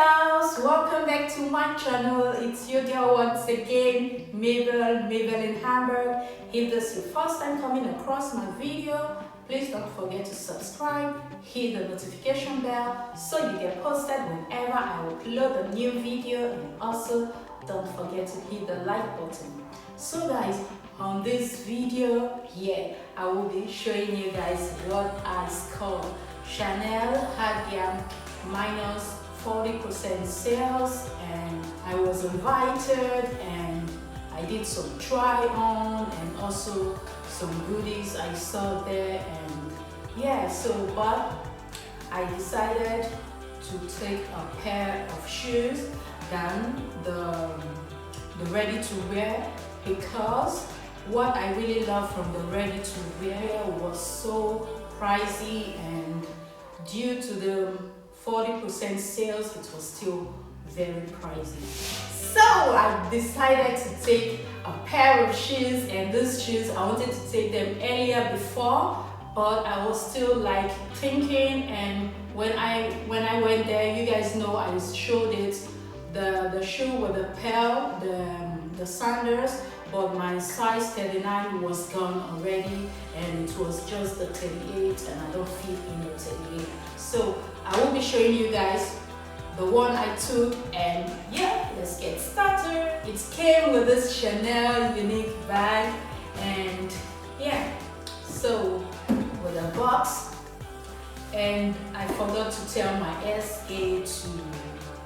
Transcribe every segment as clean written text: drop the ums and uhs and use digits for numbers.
loves, welcome back to my channel. It's your girl once again, Mabel in Hamburg. If this is your first time coming across my video, please don't forget to subscribe, hit the notification bell so you get posted whenever I upload a new video, and also don't forget to hit the like button. So guys, on this video, I will be showing you guys what I scored. Chanel had their minus 40% sales, and I was invited and I did some try on and also some goodies I saw there, and but I decided to take a pair of shoes than the ready to wear, because what I really love from the ready to wear was so pricey, and due to the 40% sales, it was still very pricey. So I decided to take a pair of shoes, and these shoes I wanted to take them earlier before, but I was still like thinking, and when I went there, you guys know I showed it, the shoe with the pearl, the sandals, but my size 39 was gone already, and it was just the 38, and I don't fit in the 38. So I will be showing you guys the one I took, and let's get started. It came with this Chanel unique bag, and so with a box, and I forgot to tell my SA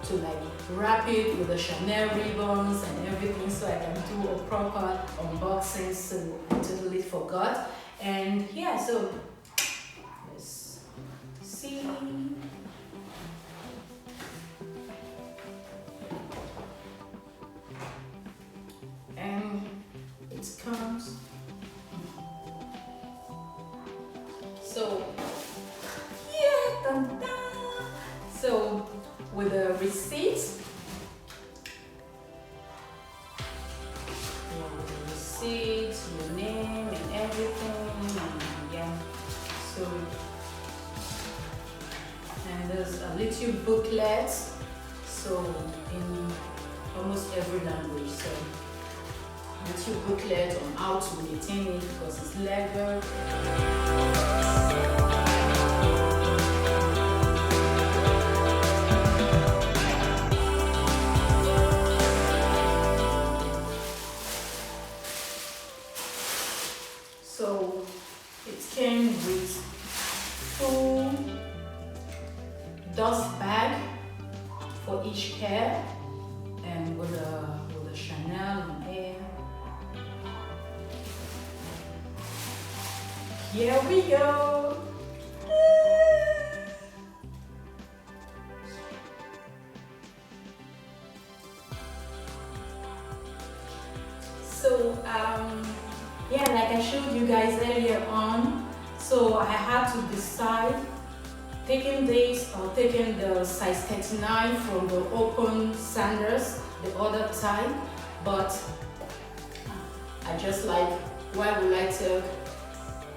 to like wrap it with the Chanel ribbons and everything so I can do a proper unboxing, so I totally forgot. And so let's see. And it comes so dun, dun. So with a receipt, your name and everything, and and there's a little booklet, so in almost every language, so little booklet on how to maintain it because it's leather. So it came with full dust bag for each pair, and with a Chanel on air. Here we go. So like I showed you guys earlier on, so I had to decide taking this or taking the size 39 from the open sandals, the other type, but I just like, why would I take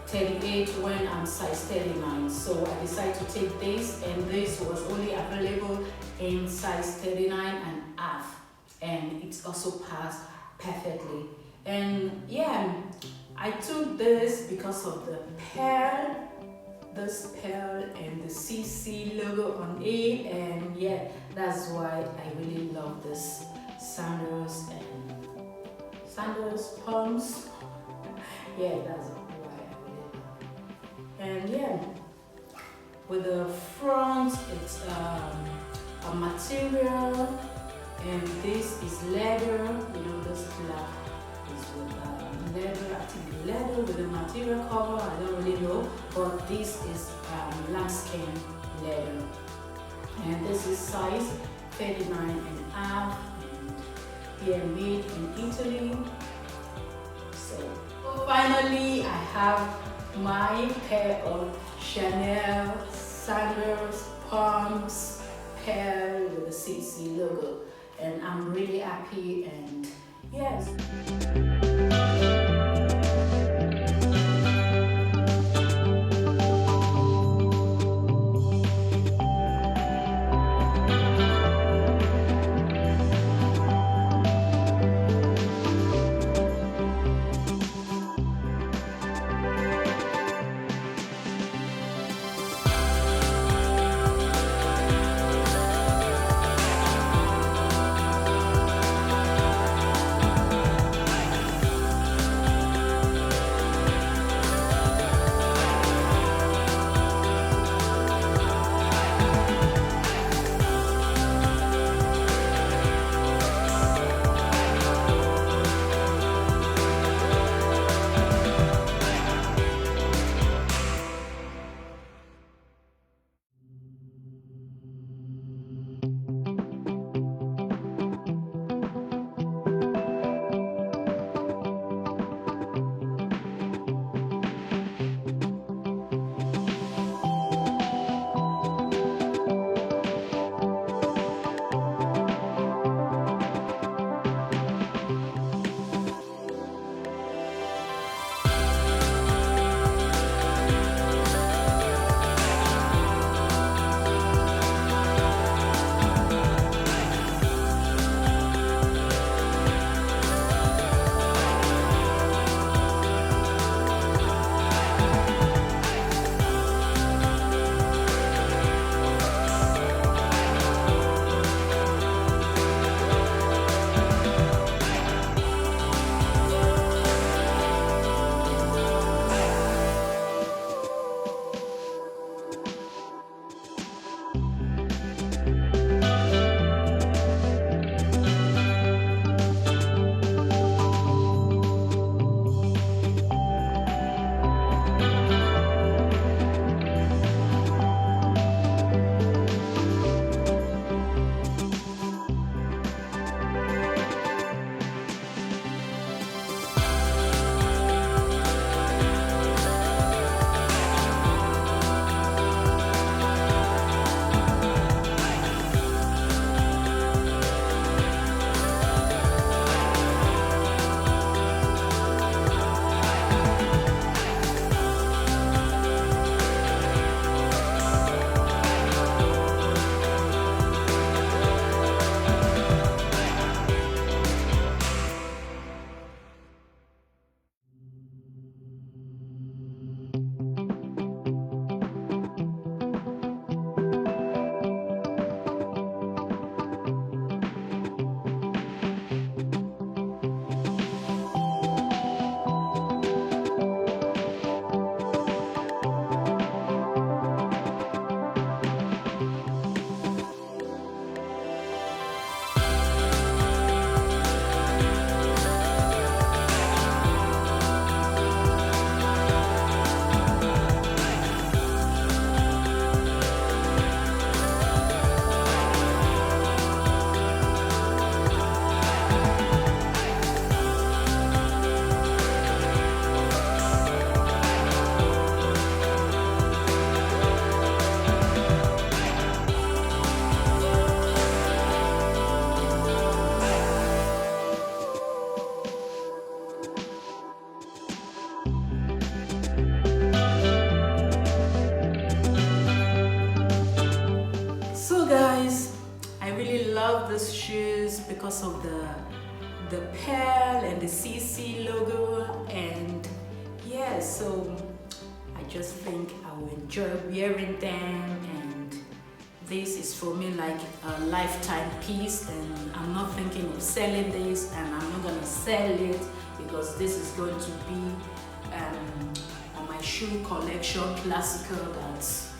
38 when I'm size 39? So I decided to take this, and this was only available in size 39 and half, and it also passed perfectly. And I took this because of the pearl, this pearl and the CC logo on it, and that's why I really love this sandals pumps. That's why I really love it. And with the front, it's a material, and this is leather. This black is with leather. I think leather with the material cover, I don't really know, but this is lambskin leather, and this is size 39 and half, and here made in Italy. So finally I have my pair of Chanel sandals, pumps, pair with the CC logo, and I'm really happy, and yes. I really love these shoes because of the pearl and the CC logo, and yeah, so I just think I will enjoy wearing them, and this is for me like a lifetime piece, and I'm not thinking of selling this, and I'm not gonna sell it because this is going to be on my shoe collection classical that's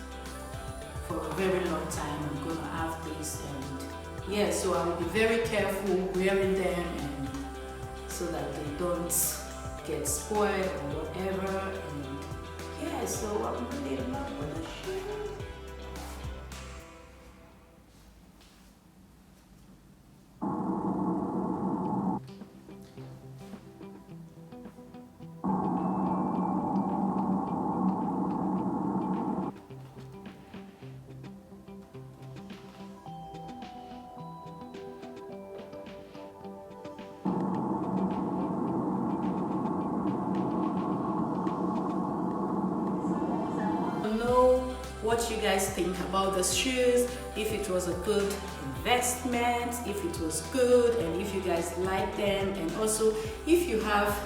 for a very long time. I'm gonna have this, and yeah, so I will be very careful wearing them, and so that they don't get spoiled or whatever. And yeah, so I'm really in love with the shoe. Know what you guys think about the shoes, if it was a good investment, if it was good, and if you guys like them, and also if you have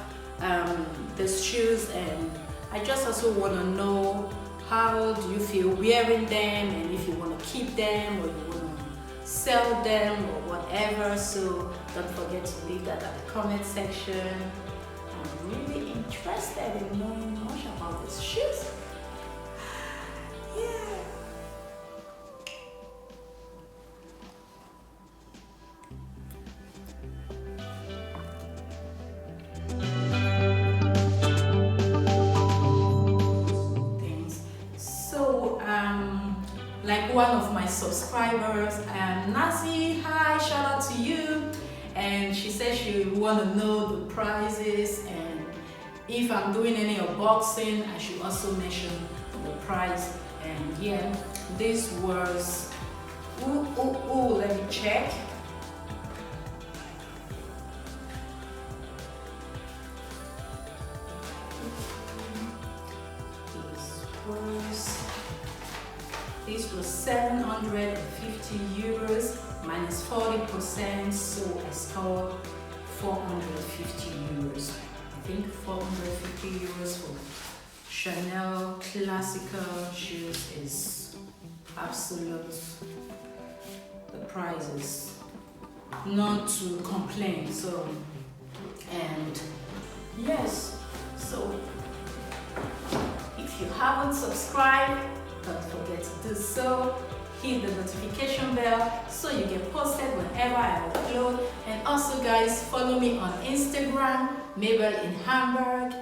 these shoes. And I just also want to know, how do you feel wearing them, and if you want to keep them or you want to sell them or whatever. So don't forget to leave that at the comment section. I'm really interested in knowing much about these shoes. Like one of my subscribers, Nancy, hi, shout out to you, and she said she want to know the prices, and if I'm doing any unboxing I should also mention the price. And yeah, this was let me check. This was 750 euros minus 40%, so I scored 450 euros. I think 450 euros for Chanel classical shoes is absolute. The price is not to complain. So, and yes, so if you haven't subscribed, don't forget to do so. Hit the notification bell so you get posted whenever I upload. And also guys, follow me on Instagram, Mabel in Hamburg,